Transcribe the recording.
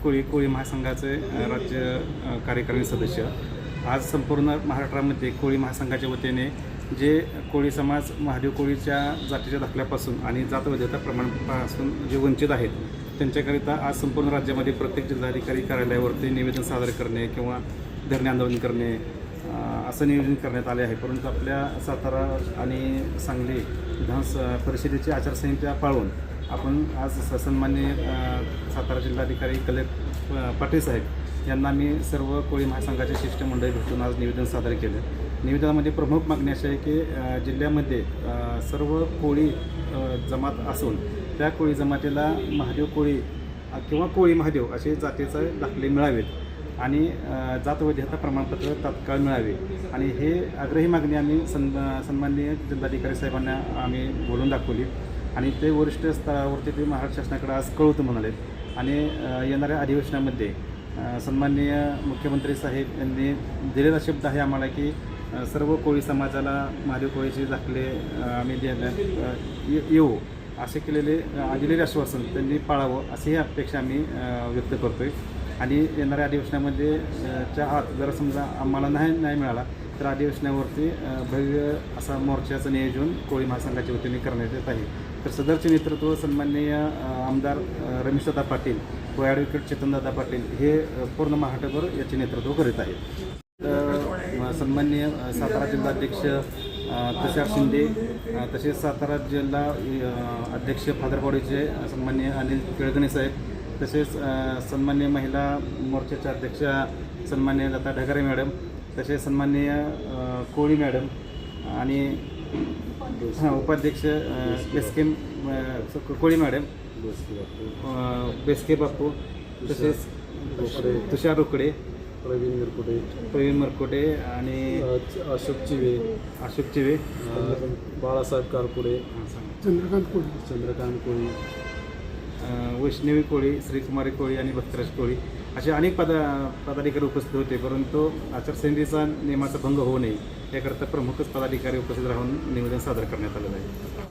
कोळी कोळी महासंघाचे राज्य कार्यकारिणी सदस्य. आज संपूर्ण महाराष्ट्रामध्ये कोळी महासंघाच्या वतीने जे कोळी समाज महादेव कोळीच्या जातीच्या दाखल्यापासून आणि जातवैधता प्रमाणपासून जे वंचित आहेत त्यांच्याकरिता आज संपूर्ण राज्यामध्ये प्रत्येक जिल्हाधिकारी कार्यालयावरती निवेदन सादर करणे किंवा धरणे आंदोलन करणे असं नियोजन करण्यात आले आहे. परंतु आपल्या सातारा आणि सांगली विधान परिषदेची आचारसंहिता पाळून आपण आज सन्माननीय सातारा जिल्हाधिकारी कलेक्टर पाटील साहेब यांना मी सर्व कोळी महासंघाचे शिष्टमंडळ भेटून आज निवेदन सादर केलं. निवेदनामध्ये प्रमुख मागणी अशी आहे की जिल्ह्यामध्ये सर्व कोळी जमात असून त्या कोळी जमातीला महादेव कोळी किंवा कोळी महादेव असे जातीचे दाखले मिळावेत आणि जातवैधता प्रमाणपत्र तात्काळ मिळावे. आणि हे आग्रही मागणी आम्ही सन्माननीय जिल्हाधिकारी साहेबांना आम्ही बोलून दाखवली आणि ते वरिष्ठ स्तरावरती ते महाराष्ट्र शासनाकडे आज कळवतो म्हणाले. आणि येणाऱ्या अधिवेशनामध्ये सन्माननीय मुख्यमंत्री साहेब यांनी दिलेला शब्द आहे आम्हाला की सर्व कोळी समाजाला महादेव कोळीचे दाखले आम्ही देण्यात येऊ असे दिलेले आश्वासन त्यांनी पाळावं अशी अपेक्षा आम्ही व्यक्त करतो आहे. आणि येणाऱ्या अधिवेशनामध्ये च्या आत जर समजा आम्हाला नाही मिळाला तर अधिवेशनावरती भव्य असा मोर्चाचं नियोजन कोळी महासंघाच्या वतीने करण्यात येत आहे. तर सदरचे नेतृत्व सन्माननीय आमदार रमेशदादा पाटील व ॲडव्होकेट चेतनदादा पाटील हे पूर्ण महाराष्ट्रभर याचे नेतृत्व करीत आहेत. सन्माननीय सातारा जिल्हाध्यक्ष तुषार शिंदे तसेच सातारा जिल्हा अध्यक्ष फादरबॉडीचे सन्माननीय अनिल केळगणे साहेब तसेच सन्माननीय महिला मोर्चाच्या अध्यक्षा सन्माननीय लता ढगारे मॅडम तसेच सन्माननीय कोळी मॅडम आणि उपाध्यक्ष बेस्के कोळी मॅडम बेस्के बापू तसेच तुषार रोकडे प्रवीण मरकोटे आणि अशोक चिवे बाळासाहेब कारपुडे चंद्रकांत कोळी वैष्णवी कोळी श्रीकुमारी कोळी आणि भक्तराज कोळी असे अनेक पदाधिकारी उपस्थित होते. परंतु आचारसंहितेचा नियमाचा भंग होऊ नये याकरता प्रमुखच पदाधिकारी उपस्थित राहून निवेदन सादर करण्यात आलेलं आहे.